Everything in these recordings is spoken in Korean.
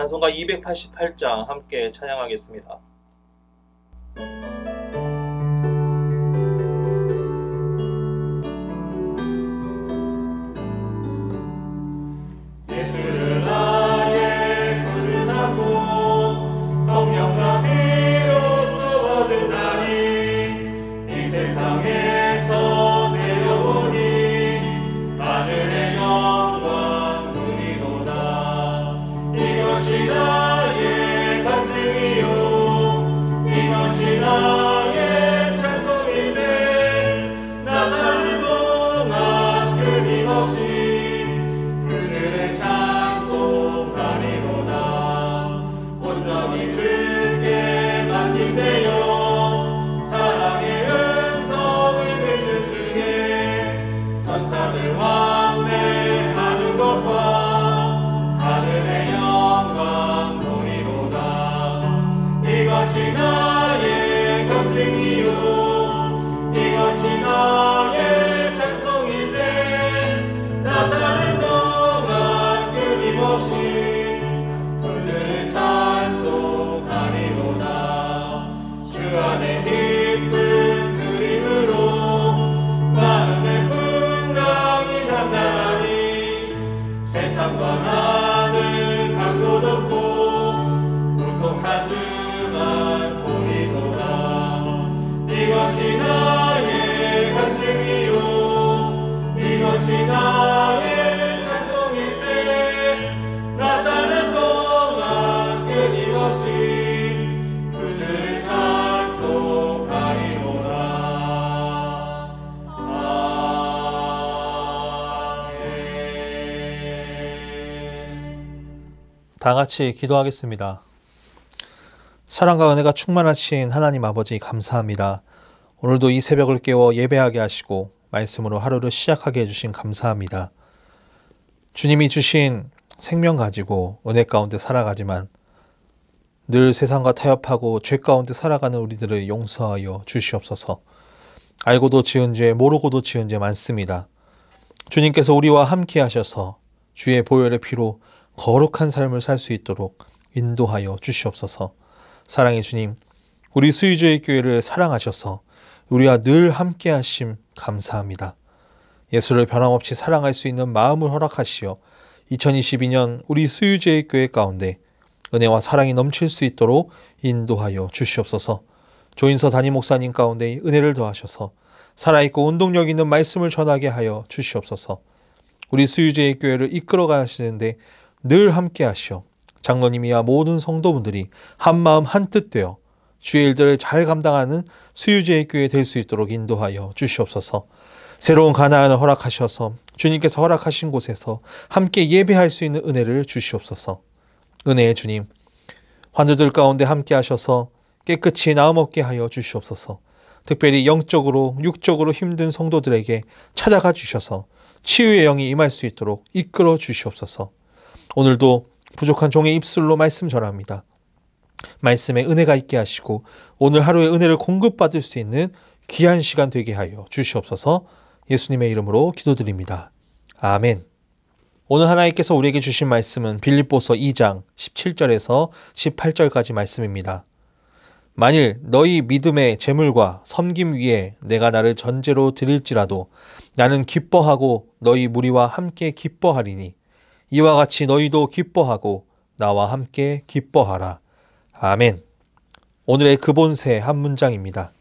찬송가 288장 함께 찬양하겠습니다. 예수를 나의 구주 삼고 성령과 비로소 얻은 날이 이 세상에서 내려오니 하늘의 영광 누리도다. 이것이 나의 간증이요 이것이 나의 찬송일세. 나 사는 동안 끊임없이 그들의 찬송하리로다. 온전히 주께 맡긴대요. 사랑의 음성을 듣는 중에 천사들 왕래하는 것과 하늘의 영광 보리로다. 이것이 나의 간증이요 이것이 나의 찬송일세. 나 사는 동안 끊임없이 그들을 찬송하리로다. 주 안에 기쁜 누림으로 마음의 풍랑이 잠잠하니 세상과 나는 강도 덮고 구속한 주만 보이도다. 이것이 나의 간증이요 이것이 나의 찬송일세. 나 사는 동안 끊임없이 그들을 찬송하리로다. 아멘. 다 같이 기도하겠습니다. 사랑과 은혜가 충만하신 하나님 아버지 감사합니다. 오늘도 이 새벽을 깨워 예배하게 하시고 말씀으로 하루를 시작하게 해주신 감사합니다. 주님이 주신 생명 가지고 은혜 가운데 살아가지만 늘 세상과 타협하고 죄 가운데 살아가는 우리들을 용서하여 주시옵소서. 알고도 지은 죄 모르고도 지은 죄 많습니다. 주님께서 우리와 함께 하셔서 주의 보혈의 피로 거룩한 삶을 살 수 있도록 인도하여 주시옵소서. 사랑의 주님, 우리 수유주의 교회를 사랑하셔서 우리와 늘 함께 하심 감사합니다. 예수를 변함없이 사랑할 수 있는 마음을 허락하시어 2022년 우리 수유주의 교회 가운데 은혜와 사랑이 넘칠 수 있도록 인도하여 주시옵소서. 조인서 담임 목사님 가운데 은혜를 더하셔서 살아있고 운동력 있는 말씀을 전하게 하여 주시옵소서. 우리 수유주의 교회를 이끌어 가시는데 늘 함께 하시어 장로님이야 모든 성도분들이 한마음 한뜻 되어 주의 일들을 잘 감당하는 수유주의 교회 될 수 있도록 인도하여 주시옵소서. 새로운 가나안을 허락하셔서 주님께서 허락하신 곳에서 함께 예배할 수 있는 은혜를 주시옵소서. 은혜의 주님, 환우들 가운데 함께 하셔서 깨끗이 나음 얻게 하여 주시옵소서. 특별히 영적으로 육적으로 힘든 성도들에게 찾아가 주셔서 치유의 영이 임할 수 있도록 이끌어 주시옵소서. 오늘도 부족한 종의 입술로 말씀 전합니다. 말씀에 은혜가 있게 하시고 오늘 하루의 은혜를 공급받을 수 있는 귀한 시간 되게 하여 주시옵소서. 예수님의 이름으로 기도드립니다. 아멘. 오늘 하나님께서 우리에게 주신 말씀은 빌립보서 2장 17절에서 18절까지 말씀입니다. 만일 너희 믿음의 재물과 섬김 위에 내가 나를 전제로 드릴지라도 나는 기뻐하고 너희 무리와 함께 기뻐하리니 이와 같이 너희도 기뻐하고 나와 함께 기뻐하라. 아멘. 오늘의 근본새 한 문장입니다.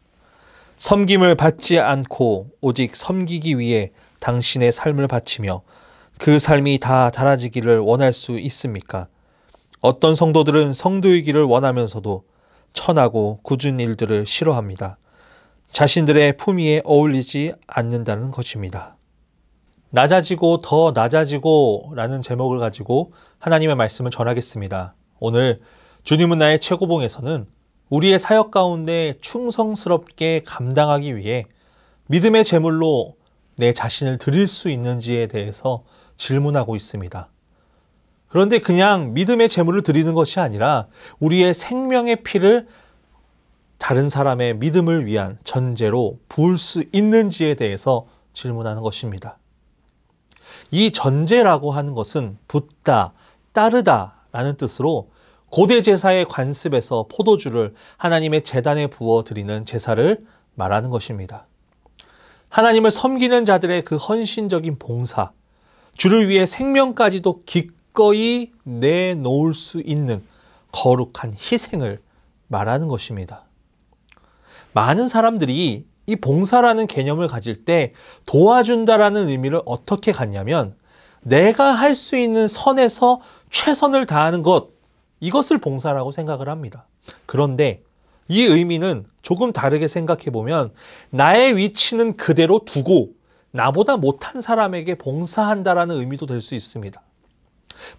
섬김을 받지 않고 오직 섬기기 위해 당신의 삶을 바치며 그 삶이 다 달아지기를 원할 수 있습니까? 어떤 성도들은 성도이기를 원하면서도 천하고 굳은 일들을 싫어합니다. 자신들의 품위에 어울리지 않는다는 것입니다. 낮아지고 더 낮아지고 라는 제목을 가지고 하나님의 말씀을 전하겠습니다. 오늘 주님은 나의 최고봉에서는 우리의 사역 가운데 충성스럽게 감당하기 위해 믿음의 제물로 내 자신을 드릴 수 있는지에 대해서 질문하고 있습니다. 그런데 그냥 믿음의 제물을 드리는 것이 아니라 우리의 생명의 피를 다른 사람의 믿음을 위한 전제로 부을 수 있는지에 대해서 질문하는 것입니다. 이 전제라고 하는 것은 붙다, 따르다 라는 뜻으로 고대 제사의 관습에서 포도주를 하나님의 제단에 부어 드리는 제사를 말하는 것입니다. 하나님을 섬기는 자들의 그 헌신적인 봉사, 주를 위해 생명까지도 기꺼이 내놓을 수 있는 거룩한 희생을 말하는 것입니다. 많은 사람들이 이 봉사라는 개념을 가질 때 도와준다라는 의미를 어떻게 갖냐면 내가 할 수 있는 선에서 최선을 다하는 것, 이것을 봉사라고 생각을 합니다. 그런데 이 의미는 조금 다르게 생각해 보면 나의 위치는 그대로 두고 나보다 못한 사람에게 봉사한다라는 의미도 될 수 있습니다.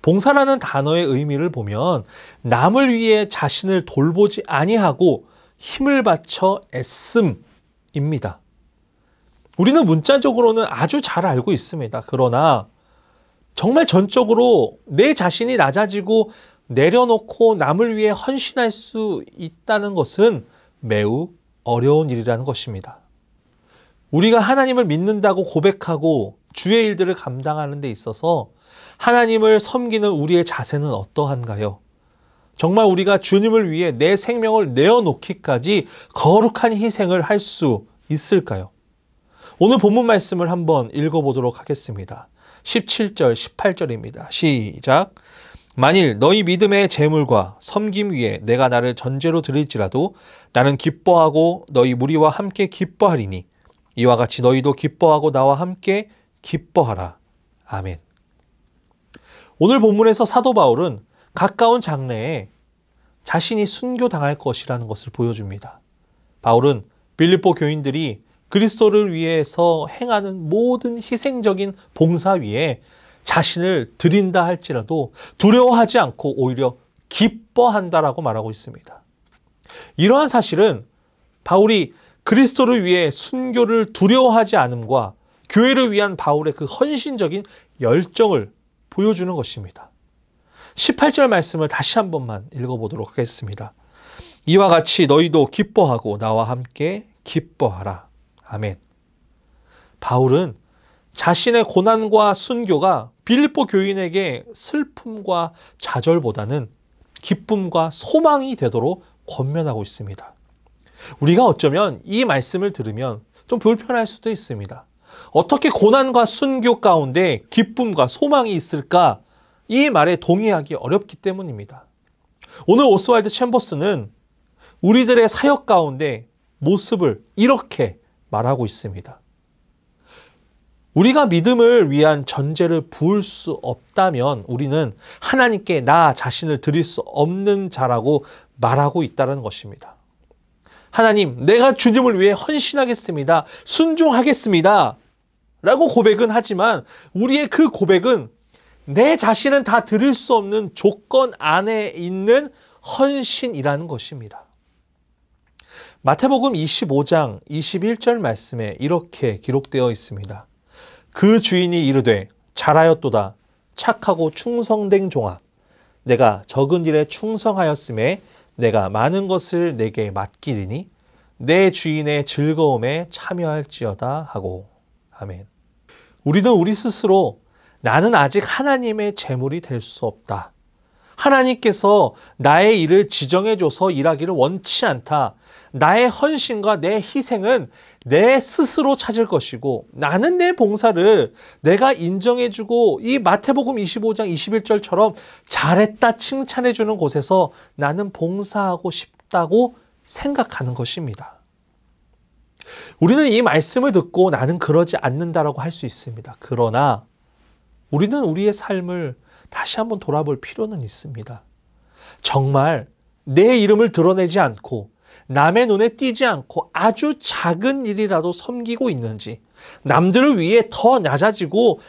봉사라는 단어의 의미를 보면 남을 위해 자신을 돌보지 아니하고 힘을 바쳐 애씀입니다. 우리는 문자적으로는 아주 잘 알고 있습니다. 그러나 정말 전적으로 내 자신이 낮아지고 내려놓고 남을 위해 헌신할 수 있다는 것은 매우 어려운 일이라는 것입니다. 우리가 하나님을 믿는다고 고백하고 주의 일들을 감당하는 데 있어서 하나님을 섬기는 우리의 자세는 어떠한가요? 정말 우리가 주님을 위해 내 생명을 내어놓기까지 거룩한 희생을 할 수 있을까요? 오늘 본문 말씀을 한번 읽어보도록 하겠습니다. 17절, 18절입니다. 시작. 만일 너희 믿음의 재물과 섬김 위에 내가 나를 전제로 드릴지라도 나는 기뻐하고 너희 무리와 함께 기뻐하리니 이와 같이 너희도 기뻐하고 나와 함께 기뻐하라. 아멘. 오늘 본문에서 사도 바울은 가까운 장래에 자신이 순교당할 것이라는 것을 보여줍니다. 바울은 빌립보 교인들이 그리스도를 위해서 행하는 모든 희생적인 봉사 위에 자신을 드린다 할지라도 두려워하지 않고 오히려 기뻐한다라고 말하고 있습니다. 이러한 사실은 바울이 그리스도를 위해 순교를 두려워하지 않음과 교회를 위한 바울의 그 헌신적인 열정을 보여주는 것입니다. 18절 말씀을 다시 한 번만 읽어보도록 하겠습니다. 이와 같이 너희도 기뻐하고 나와 함께 기뻐하라. 아멘. 바울은 자신의 고난과 순교가 빌립보 교인에게 슬픔과 좌절보다는 기쁨과 소망이 되도록 권면하고 있습니다. 우리가 어쩌면 이 말씀을 들으면 좀 불편할 수도 있습니다. 어떻게 고난과 순교 가운데 기쁨과 소망이 있을까? 이 말에 동의하기 어렵기 때문입니다. 오늘 오스왈드 챔버스는 우리들의 사역 가운데 모습을 이렇게 말하고 있습니다. 우리가 믿음을 위한 전제를 부을 수 없다면 우리는 하나님께 나 자신을 드릴 수 없는 자라고 말하고 있다는 것입니다. 하나님, 내가 주님을 위해 헌신하겠습니다. 순종하겠습니다. 라고 고백은 하지만 우리의 그 고백은 내 자신은 다 드릴 수 없는 조건 안에 있는 헌신이라는 것입니다. 마태복음 25장 21절 말씀에 이렇게 기록되어 있습니다. 그 주인이 이르되 잘하였도다 착하고 충성된 종아 내가 적은 일에 충성하였음에 내가 많은 것을 내게 맡기리니 내 주인의 즐거움에 참여할지어다 하고. 아멘. 우리는 우리 스스로 나는 아직 하나님의 재물이 될 수 없다. 하나님께서 나의 일을 지정해줘서 일하기를 원치 않다. 나의 헌신과 내 희생은 내 스스로 찾을 것이고 나는 내 봉사를 내가 인정해주고 이 마태복음 25장 21절처럼 잘했다 칭찬해주는 곳에서 나는 봉사하고 싶다고 생각하는 것입니다. 우리는 이 말씀을 듣고 나는 그러지 않는다라고 할 수 있습니다. 그러나 우리는 우리의 삶을 다시 한번 돌아볼 필요는 있습니다. 정말 내 이름을 드러내지 않고 남의 눈에 띄지 않고 아주 작은 일이라도 섬기고 있는지, 남들을 위해 더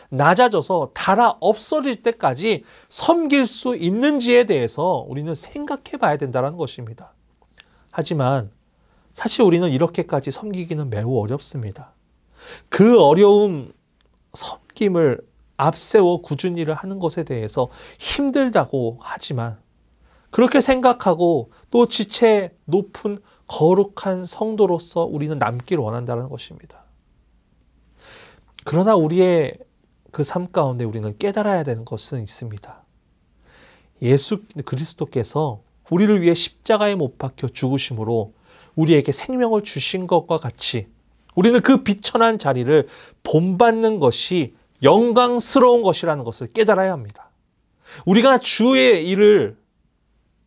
낮아져서 달아 없어질 때까지 섬길 수 있는지에 대해서 우리는 생각해 봐야 된다는 것입니다. 하지만 사실 우리는 이렇게까지 섬기기는 매우 어렵습니다. 그 어려움, 섬김을 앞세워 꾸준히 일을 하는 것에 대해서 힘들다고 하지만 그렇게 생각하고 또 지체 높은 거룩한 성도로서 우리는 남길 원한다는 것입니다. 그러나 우리의 그 삶 가운데 우리는 깨달아야 되는 것은 있습니다. 예수 그리스도께서 우리를 위해 십자가에 못 박혀 죽으심으로 우리에게 생명을 주신 것과 같이 우리는 그 비천한 자리를 본받는 것이 영광스러운 것이라는 것을 깨달아야 합니다. 우리가 주의 일을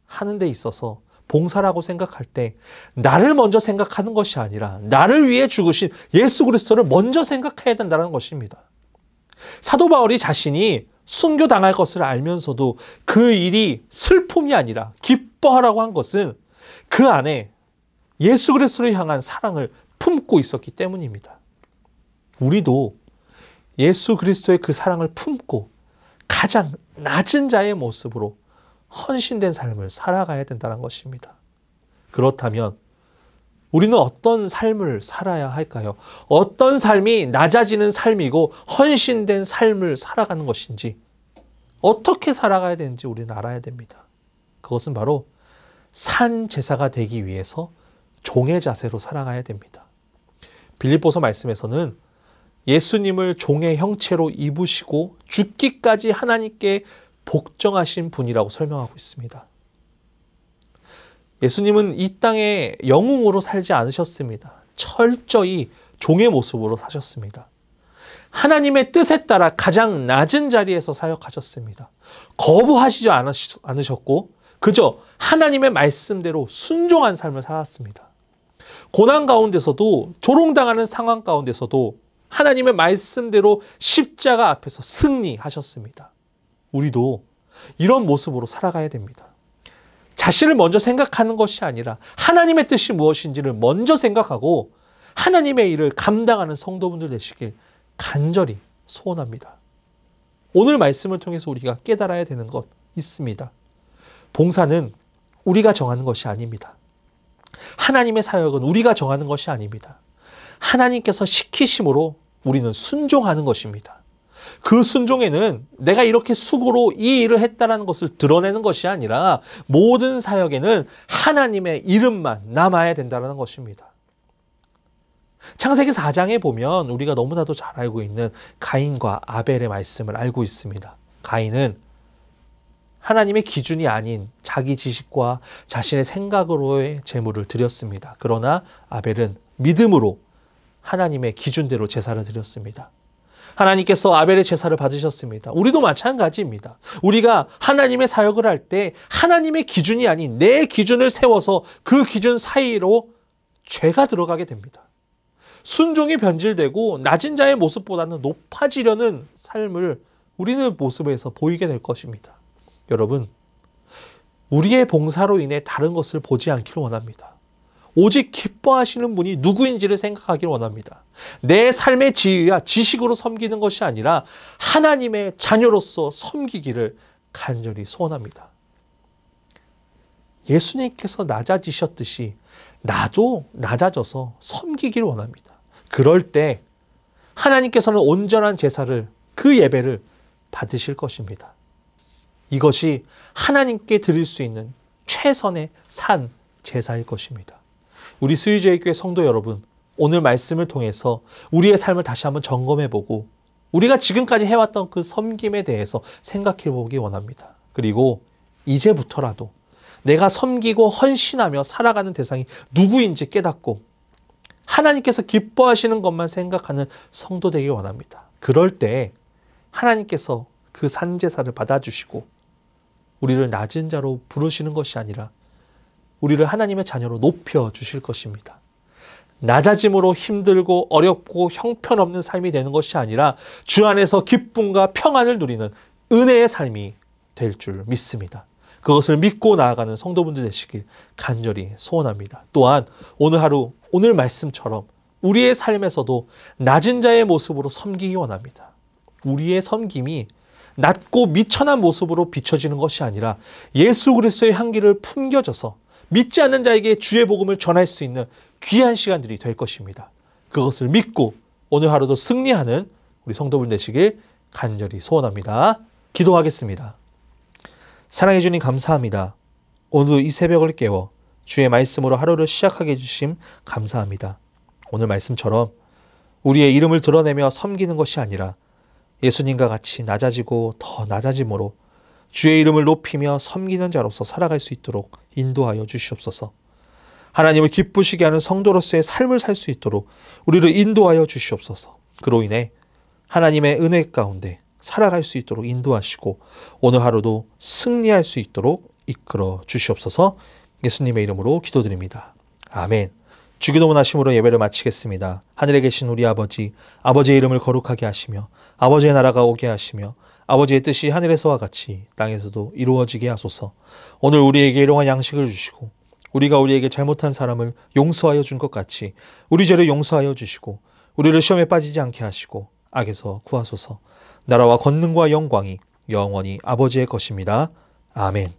하는 데 있어서 봉사라고 생각할 때 나를 먼저 생각하는 것이 아니라 나를 위해 죽으신 예수 그리스도를 먼저 생각해야 된다는 것입니다. 사도 바울이 자신이 순교당할 것을 알면서도 그 일이 슬픔이 아니라 기뻐하라고 한 것은 그 안에 예수 그리스도를 향한 사랑을 품고 있었기 때문입니다. 우리도 예수 그리스도의 그 사랑을 품고 가장 낮은 자의 모습으로 헌신된 삶을 살아가야 된다는 것입니다. 그렇다면 우리는 어떤 삶을 살아야 할까요? 어떤 삶이 낮아지는 삶이고 헌신된 삶을 살아가는 것인지, 어떻게 살아가야 되는지 우리는 알아야 됩니다. 그것은 바로 산 제사가 되기 위해서 종의 자세로 살아가야 됩니다. 빌립보서 말씀에서는 예수님을 종의 형체로 입으시고 죽기까지 하나님께 복종하신 분이라고 설명하고 있습니다. 예수님은 이 땅에 영웅으로 살지 않으셨습니다. 철저히 종의 모습으로 사셨습니다. 하나님의 뜻에 따라 가장 낮은 자리에서 사역하셨습니다. 거부하시지 않으셨고 그저 하나님의 말씀대로 순종한 삶을 살았습니다. 고난 가운데서도, 조롱당하는 상황 가운데서도 하나님의 말씀대로 십자가 앞에서 승리하셨습니다. 우리도 이런 모습으로 살아가야 됩니다. 자신을 먼저 생각하는 것이 아니라 하나님의 뜻이 무엇인지를 먼저 생각하고 하나님의 일을 감당하는 성도분들 되시길 간절히 소원합니다. 오늘 말씀을 통해서 우리가 깨달아야 되는 것 있습니다. 봉사는 우리가 정하는 것이 아닙니다. 하나님의 사역은 우리가 정하는 것이 아닙니다. 하나님께서 시키심으로 우리는 순종하는 것입니다. 그 순종에는 내가 이렇게 수고로 이 일을 했다는 것을 드러내는 것이 아니라 모든 사역에는 하나님의 이름만 남아야 된다는 것입니다. 창세기 4장에 보면 우리가 너무나도 잘 알고 있는 가인과 아벨의 말씀을 알고 있습니다. 가인은 하나님의 기준이 아닌 자기 지식과 자신의 생각으로의 제물을 드렸습니다. 그러나 아벨은 믿음으로 하나님의 기준대로 제사를 드렸습니다. 하나님께서 아벨의 제사를 받으셨습니다. 우리도 마찬가지입니다. 우리가 하나님의 사역을 할 때 하나님의 기준이 아닌 내 기준을 세워서 그 기준 사이로 죄가 들어가게 됩니다. 순종이 변질되고 낮은 자의 모습보다는 높아지려는 삶을 우리는 모습에서 보이게 될 것입니다. 여러분, 우리의 봉사로 인해 다른 것을 보지 않기를 원합니다. 오직 기뻐하시는 분이 누구인지를 생각하기를 원합니다. 내 삶의 지위와 지식으로 섬기는 것이 아니라 하나님의 자녀로서 섬기기를 간절히 소원합니다. 예수님께서 낮아지셨듯이 나도 낮아져서 섬기기를 원합니다. 그럴 때 하나님께서는 온전한 제사를, 그 예배를 받으실 것입니다. 이것이 하나님께 드릴 수 있는 최선의 산 제사일 것입니다. 우리 수유제일교회 성도 여러분, 오늘 말씀을 통해서 우리의 삶을 다시 한번 점검해보고 우리가 지금까지 해왔던 그 섬김에 대해서 생각해보기 원합니다. 그리고 이제부터라도 내가 섬기고 헌신하며 살아가는 대상이 누구인지 깨닫고 하나님께서 기뻐하시는 것만 생각하는 성도 되길 원합니다. 그럴 때 하나님께서 그 산제사를 받아주시고 우리를 낮은 자로 부르시는 것이 아니라 우리를 하나님의 자녀로 높여주실 것입니다. 낮아짐으로 힘들고 어렵고 형편없는 삶이 되는 것이 아니라 주 안에서 기쁨과 평안을 누리는 은혜의 삶이 될 줄 믿습니다. 그것을 믿고 나아가는 성도분들 되시길 간절히 소원합니다. 또한 오늘 하루, 오늘 말씀처럼 우리의 삶에서도 낮은 자의 모습으로 섬기기 원합니다. 우리의 섬김이 낮고 미천한 모습으로 비춰지는 것이 아니라 예수 그리스도의 향기를 품겨져서 믿지 않는 자에게 주의 복음을 전할 수 있는 귀한 시간들이 될 것입니다. 그것을 믿고 오늘 하루도 승리하는 우리 성도분 되시길 간절히 소원합니다. 기도하겠습니다. 사랑해 주님 감사합니다. 오늘도 이 새벽을 깨워 주의 말씀으로 하루를 시작하게 해주심 감사합니다. 오늘 말씀처럼 우리의 이름을 드러내며 섬기는 것이 아니라 예수님과 같이 낮아지고 더 낮아짐으로 주의 이름을 높이며 섬기는 자로서 살아갈 수 있도록 인도하여 주시옵소서. 하나님을 기쁘시게 하는 성도로서의 삶을 살 수 있도록 우리를 인도하여 주시옵소서. 그로 인해 하나님의 은혜 가운데 살아갈 수 있도록 인도하시고 오늘 하루도 승리할 수 있도록 이끌어 주시옵소서. 예수님의 이름으로 기도드립니다. 아멘. 주기도문 하심으로 예배를 마치겠습니다. 하늘에 계신 우리 아버지, 아버지의 이름을 거룩하게 하시며 아버지의 나라가 오게 하시며 아버지의 뜻이 하늘에서와 같이 땅에서도 이루어지게 하소서. 오늘 우리에게 일용할 양식을 주시고 우리가 우리에게 잘못한 사람을 용서하여 준 것 같이 우리 죄를 용서하여 주시고 우리를 시험에 빠지지 않게 하시고 악에서 구하소서. 나라와 권능과 영광이 영원히 아버지의 것입니다. 아멘.